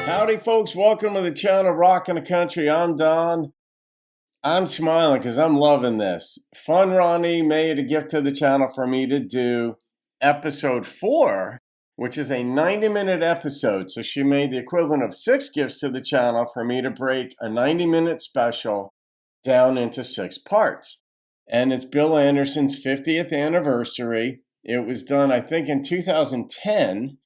Howdy, folks. Welcome to the channel Rockin' the Country. I'm Don. I'm smiling because I'm loving this. funRonni made a gift to the channel for me to do episode 4, which is a 90-minute episode. So she made the equivalent of 6 gifts to the channel for me to break a 90-minute special down into 6 parts. And it's Bill Anderson's 50th anniversary. It was done, I think, in 2010.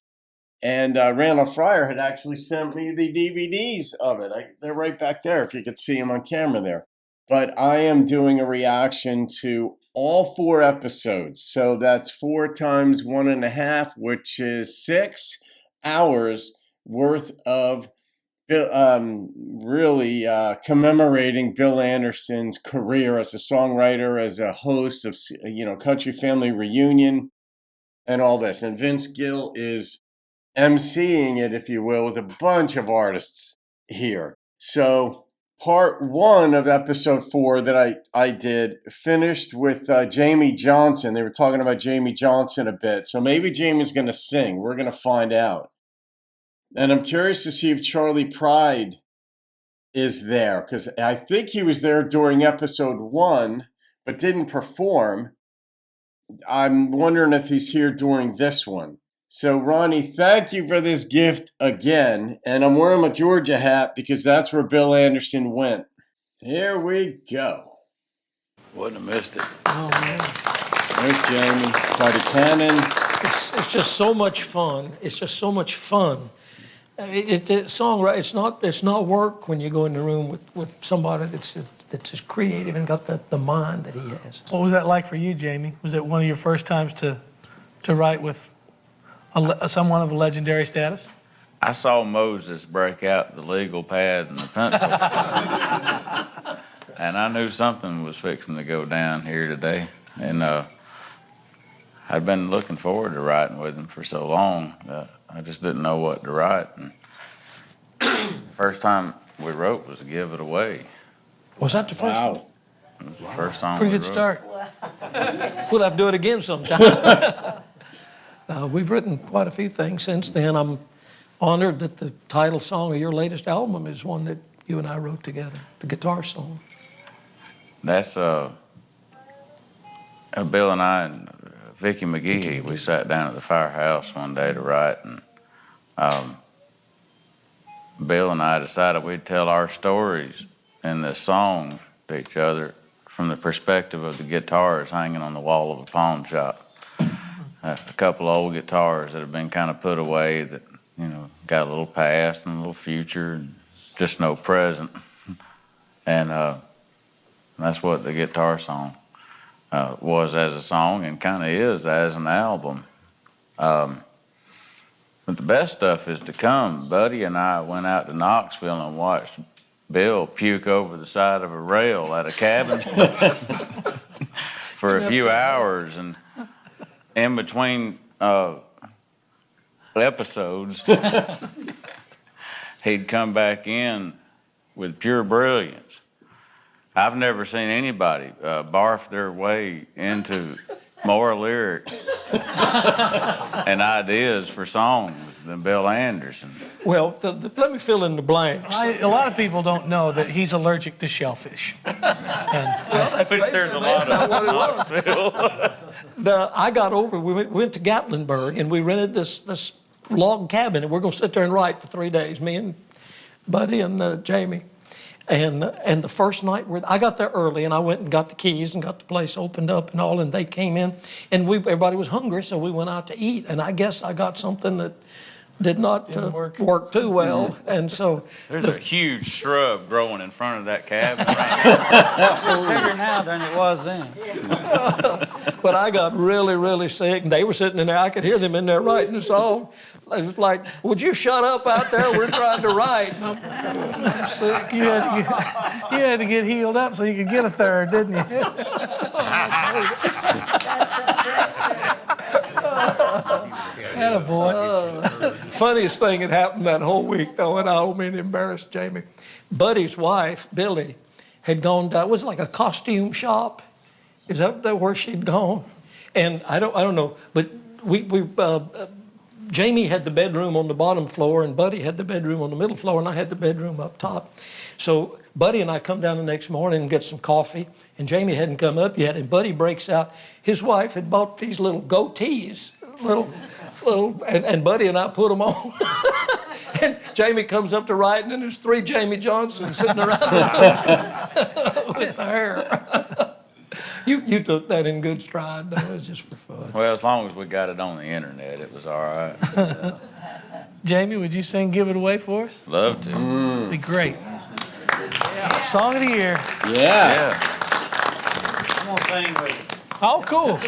And Randall Fryer had actually sent me the DVDs of it. They're right back there if you could see them on camera there. But I am doing a reaction to all 4 episodes. So that's 4 times 1.5, which is 6 hours worth of really commemorating Bill Anderson's career as a songwriter, as a host of, Country Family Reunion and all this. And Vince Gill is emceeing it, if you will, with a bunch of artists here. So part 1 of episode 4 that I did finished with Jamie Johnson. They were talking about Jamie Johnson a bit. So maybe Jamie's going to sing. We're going to find out. And I'm curious to see if Charlie Pride is there, because I think he was there during episode 1, but didn't perform. I'm wondering if he's here during this one. So, Ronnie, thank you for this gift again. And I'm wearing my Georgia hat because that's where Bill Anderson went. Here we go. Wouldn't have missed it. Oh, man. There's Jamie, Buddy Cannon. It's just so much fun. It's just so much fun. I mean, songwriting, it's not work when you go in the room with somebody that's just creative and got the mind that he has. What was that like for you, Jamie? Was it one of your first times to write with someone of a legendary status? I saw Moses break out the legal pad and the pencil. And I knew something was fixing to go down here today. And I'd been looking forward to writing with him for so long. I just didn't know what to write. And the first time we wrote was Give It Away. Was that the first one? It was the first song Pretty we good wrote. start. We'll have to do it again sometime. We've written quite a few things since then. I'm honored that the title song of your latest album is one that you and I wrote together, the guitar song. That's Bill and I and Vicky McGee, we sat down at the firehouse one day to write, and Bill and I decided we'd tell our stories in this song to each other from the perspective of the guitars hanging on the wall of a pawn shop. A couple of old guitars that have been kind of put away that, got a little past and a little future and just no present. And that's what the guitar song was as a song and kind of is as an album. But the best stuff is to come. Buddy and I went out to Knoxville and watched Bill puke over the side of a rail at a cabin for a few hours. And in between episodes, he'd come back in with pure brilliance. I've never seen anybody barf their way into more lyrics and ideas for songs than Bill Anderson. Well, let me fill in the blanks. A lot of people don't know that he's allergic to shellfish. Which there's a lot of Phil. I got over, we went to Gatlinburg and we rented this log cabin and we're going to sit there and write for 3 days, me and Buddy and Jamie. And the first night, I got there early and I went and got the keys and got the place opened up and all, and they came in and everybody was hungry, so we went out to eat, and I guess I got something that did not work too well. And so there's a huge shrub growing in front of that cabin right Bigger now than it was then. but I got really, really sick, and they were sitting in there. I could hear them in there writing the song. It was like, would you shut up out there? We're trying to write. I'm sick. You had to get healed up so you could get a third, didn't you? Attaboy. Funniest thing that happened that whole week, though, and I don't mean to embarrass Jamie. Buddy's wife, Billy, had gone down. It was like a costume shop. Is that where she'd gone? And I don't know, but Jamie had the bedroom on the bottom floor, and Buddy had the bedroom on the middle floor, and I had the bedroom up top. So Buddy and I come down the next morning and get some coffee, and Jamie hadn't come up yet, and Buddy breaks out. His wife had bought these little goatees, and Buddy and I put them on. And Jamie comes up to write, and then there's 3 Jamie Johnsons sitting around with the hair. You took that in good stride, though. It was just for fun. Well, as long as we got it on the internet, it was all right. Jamie, would you sing Give It Away for us? Love to. Be great. Song of the year. Yeah. I'm gonna sing with you. Oh, cool.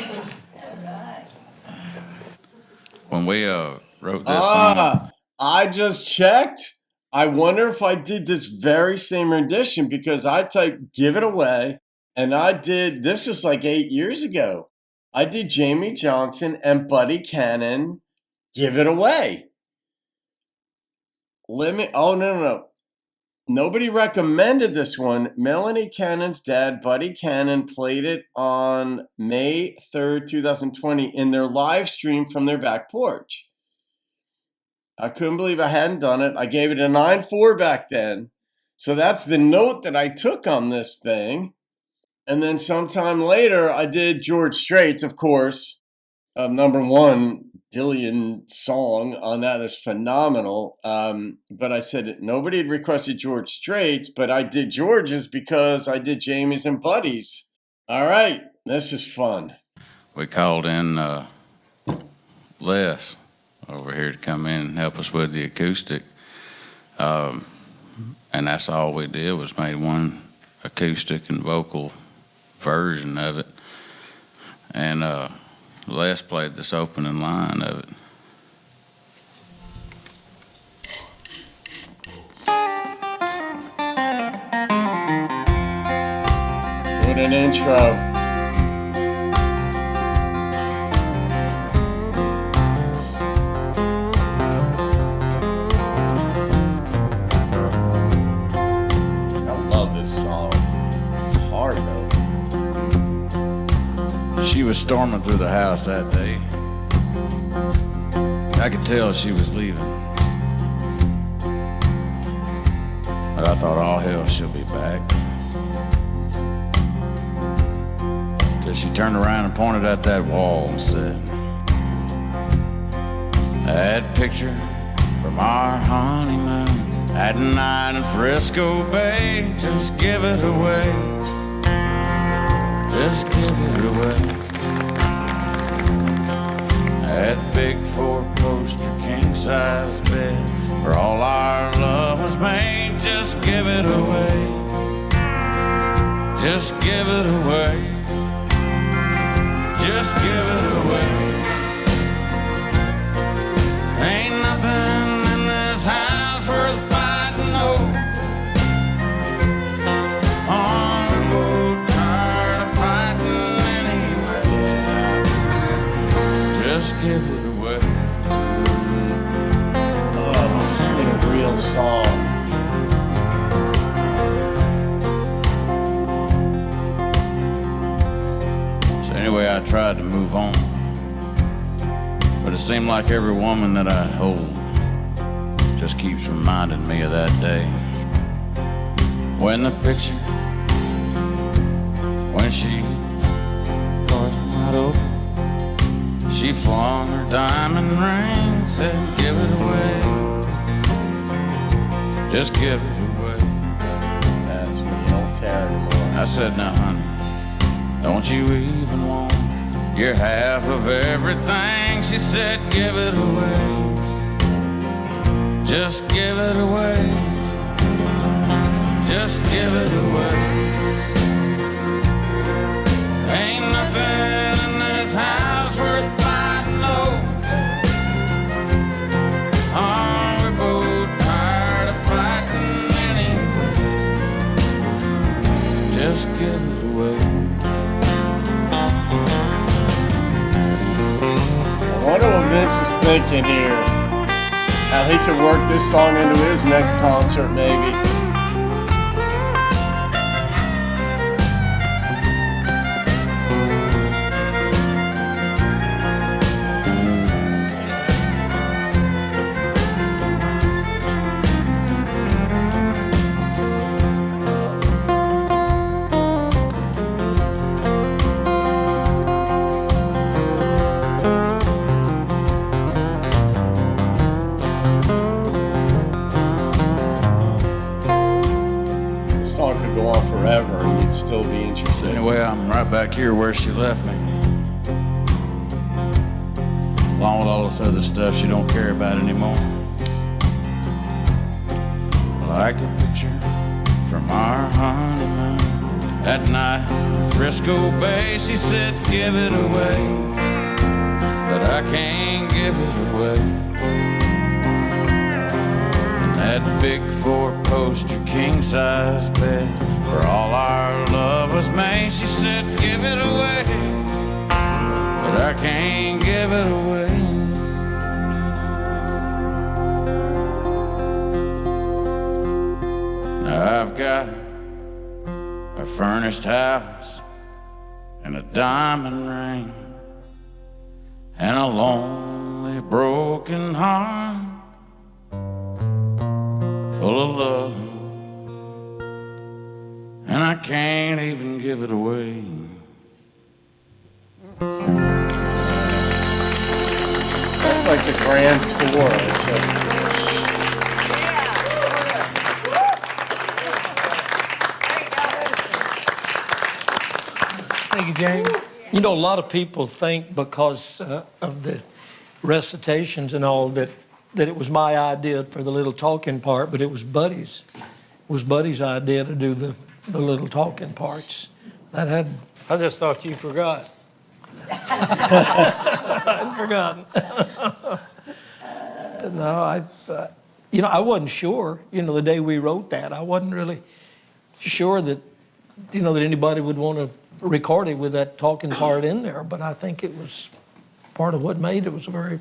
When we wrote this song, I just checked. I wonder if I did this very same rendition, because I typed Give It Away, and I did, this is like 8 years ago. I did Jamie Johnson and Buddy Cannon, Give It Away. No. Nobody recommended this one. Melanie Cannon's dad, Buddy Cannon, played it on May 3rd, 2020 in their live stream from their back porch. I couldn't believe I hadn't done it. I gave it a 9.4 back then. So that's the note that I took on this thing. And then sometime later, I did George Strait's, of course. #1 billion song on that is phenomenal. But I said nobody had requested George Strait's, but I did George's because I did Jamie's and Buddy's. All right, this is fun. we called in Les over here to come in and help us with the acoustic. And that's all we did, was made one acoustic and vocal version of it. And Les played this opening line of it. What an intro. She was storming through the house that day. I could tell she was leaving. But I thought, all hell, she'll be back. Till she turned around and pointed at that wall and said, that picture from our honeymoon, that night in Frisco Bay, just give it away. Just give it away. That big 4-poster king-size bed where all our love was made, just give it away. Just give it away. Just give it away. Ain't nothing in this house worth fighting over. Just give it away. Oh, what a real song. So anyway, I tried to move on, but it seemed like every woman that I hold just keeps reminding me of that day. When the picture, when she was wide open, she flung her diamond ring, said, give it away. Just give it away. That's when you don't care anymore. I said, now, honey, don't you even want your half of everything? She said, give it away. Just give it away. Just give it away. Ain't nothing in this house worth fighting over. Oh, we're both tired of fighting anyway. Just give it away. I wonder what Vince is thinking here. How he could work this song into his next concert, maybe. here where she left me, along with all this other stuff she don't care about anymore. Like the picture from our honeymoon. That night in Frisco Bay, she said, give it away, but I can't give it away. And that big four-poster king-size bed where all our love was made, she said, give it away, but I can't give it away. I've got a furnished house and a diamond ring and a lonely broken heart full of love, and I can't even give it away. That's like the grand tour. It's just... Thank you, Jamie. You know, a lot of people think because of the recitations and all that it was my idea for the little talking part, but it was Buddy's. It was Buddy's idea to do the little talking parts. That had... I just thought you forgot. I hadn't forgotten. No, I wasn't sure, the day we wrote that, I wasn't really sure that, that anybody would want to record it with that talking part in there, but I think it was part of what made it. Was a very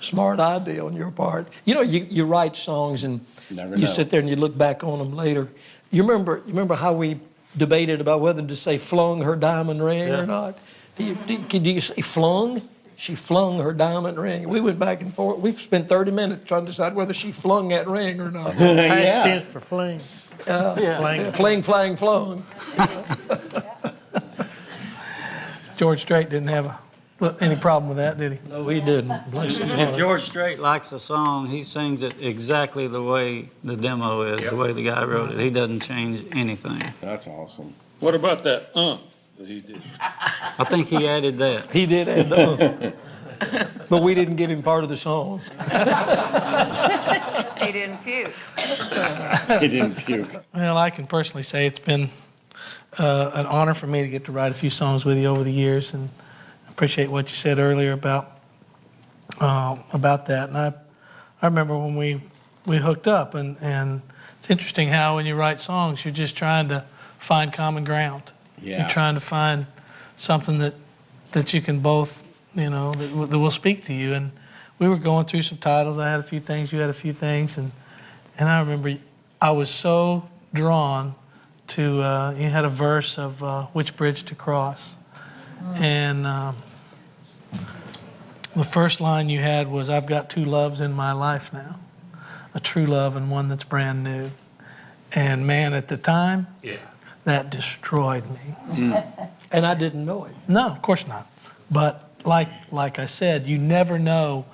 smart idea on your part. You write songs and you sit there and you look back on them later. You remember how we debated about whether to say flung her diamond ring or not? Do you say flung? She flung her diamond ring. We went back and forth. We spent 30 minutes trying to decide whether she flung that ring or not. Past tense for fling. Fling, flang, flung. George Strait didn't have any problem with that, did he? No, he didn't. Bless his If heart. George Strait likes a song, he sings it exactly the way the demo is, the way the guy wrote it. He doesn't change anything. That's awesome. What about that that he did? I think he added that. He did add the but we didn't give him part of the song. He didn't puke. He didn't puke. Well, I can personally say it's been an honor for me to get to write a few songs with you over the years, and I appreciate what you said earlier about that. And I remember when we hooked up, and it's interesting how when you write songs, you're just trying to find common ground. Yeah. You're trying to find something that you can both, that will speak to you. And we were going through some titles. I had a few things, you had a few things, and I remember I was so drawn to, you had a verse of Which Bridge to Cross. And the first line you had was, I've got two loves in my life now, a true love and one that's brand new. And man, at the time, that destroyed me. And I didn't know it. No, of course not. But like I said, you never know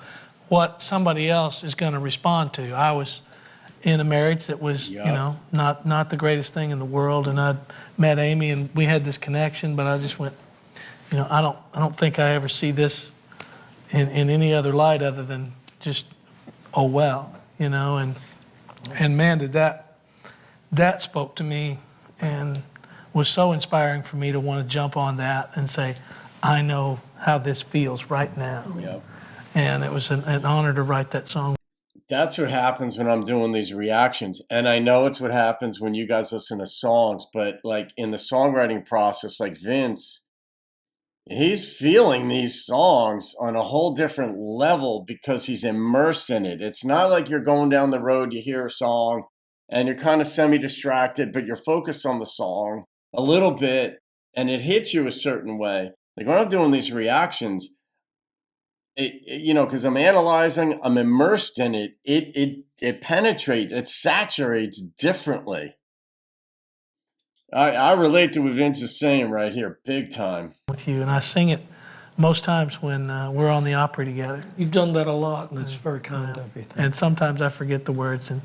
what somebody else is going to respond to. I was in a marriage that was, not the greatest thing in the world, and I'd met Amy, and we had this connection. But I just went, I don't think I ever see this in any other light other than just, oh well, and man, did that spoke to me and was so inspiring for me to want to jump on that and say, I know how this feels right now. Yep. And it was an honor to write that song. That's what happens when I'm doing these reactions. And I know it's what happens when you guys listen to songs, but like in the songwriting process, like Vince, he's feeling these songs on a whole different level because he's immersed in it. It's not like you're going down the road, you hear a song and you're kind of semi-distracted, but you're focused on the song a little bit and it hits you a certain way. Like when I'm doing these reactions, because I'm analyzing, I'm immersed in it. It penetrates, it saturates differently. I relate to what Vince is saying right here, big time. With you, and I sing it most times when we're on the Opry together. You've done that a lot, and that's very kind of you. And sometimes I forget the words and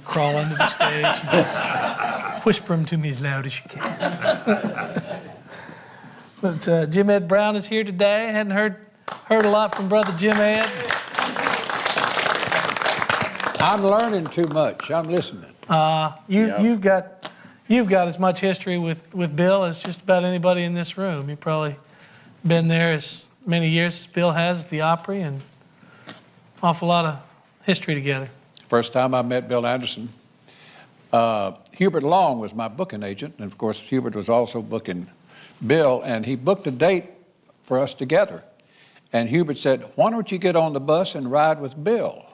crawl under the stage, and whisper them to me as loud as you can. But Jim Ed Brown is here today. I hadn't heard a lot from Brother Jim Ed. I'm learning too much. I'm listening. You've got as much history with Bill as just about anybody in this room. You've probably been there as many years as Bill has at the Opry, and awful lot of history together. First time I met Bill Anderson, Hubert Long was my booking agent, and of course Hubert was also booking Bill, and he booked a date for us together. And Hubert said, "Why don't you get on the bus and ride with Bill?"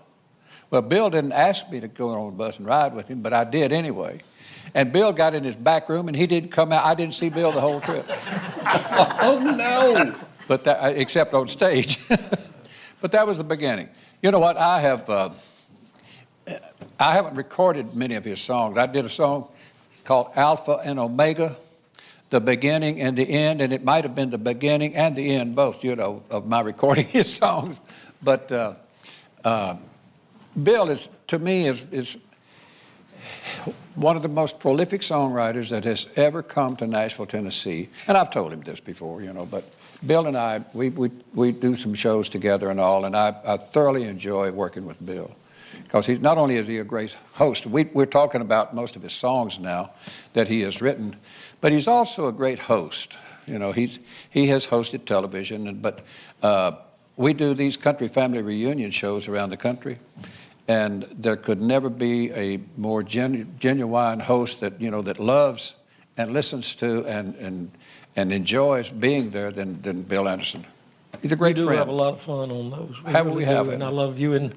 Well, Bill didn't ask me to go on the bus and ride with him, but I did anyway. And Bill got in his back room, and he didn't come out. I didn't see Bill the whole trip. Oh, no. But that, except on stage. But that was the beginning. You know what? I haven't recorded many of his songs. I did a song called Alpha and Omega, the beginning and the end, and it might have been the beginning and the end, both, you know, of my recording his songs. But Bill is, to me, is one of the most prolific songwriters that has ever come to Nashville, Tennessee. And I've told him this before, you know, but Bill and I, we do some shows together and all, and I thoroughly enjoy working with Bill. Because he's not only is he a great host, we're talking about most of his songs now that he has written, but he's also a great host. You know, he has hosted television, but we do these country family reunion shows around the country, and there could never be a more genuine host that, you know, that loves and listens to and enjoys being there than Bill Anderson. He's a great friend. We do have a lot of fun on those. We really have do, it. and I love you and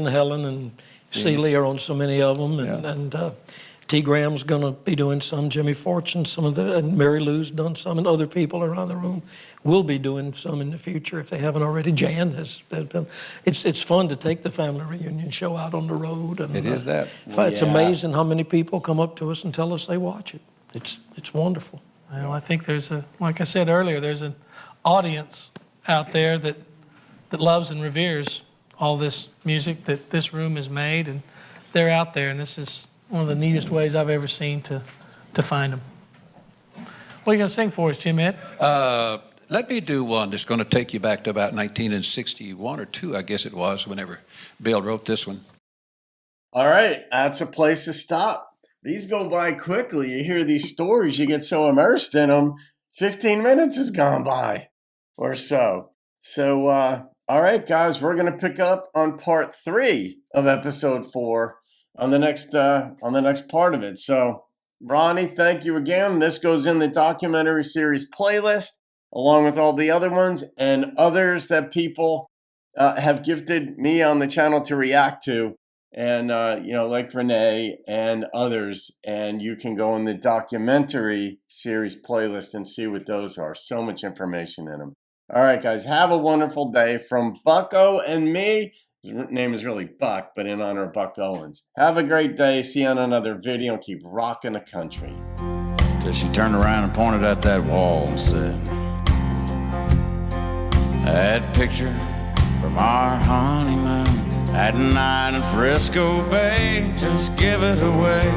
Helen and Celie are on so many of them, and T. Graham's going to be doing some, Jimmy Fortune, some of the, and Mary Lou's done some, and other people around the room will be doing some in the future if they haven't already. Jan has been. It's fun to take the family reunion show out on the road. And, It is that. It's amazing how many people come up to us and tell us they watch it. It's wonderful. Well, I think like I said earlier, there's an audience out there that loves and reveres all this music that this room has made, and they're out there, and this is one of the neatest ways I've ever seen to find them. What are you going to sing for us, Jim Ed? Let me do one that's going to take you back to about 1961 or 2, I guess it was, whenever Bill wrote this one. All right, that's a place to stop. These go by quickly. You hear these stories, you get so immersed in them, 15 minutes has gone by or so. So, all right, guys, we're going to pick up on part 3 of episode 4 on the next part of it. So, Ronnie, thank you again. This goes in the documentary series playlist, along with all the other ones and others that people have gifted me on the channel to react to. And, you know, like Renee and others. And you can go in the documentary series playlist and see what those are. So much information in them. All right, guys, have a wonderful day from Bucko and me. His name is really Buck, but in honor of Buck Owens. Have a great day. See you on another video and keep rocking the country. Till she turned around and pointed at that wall and said, "That picture from our honeymoon, that night in Frisco Bay, just give it away."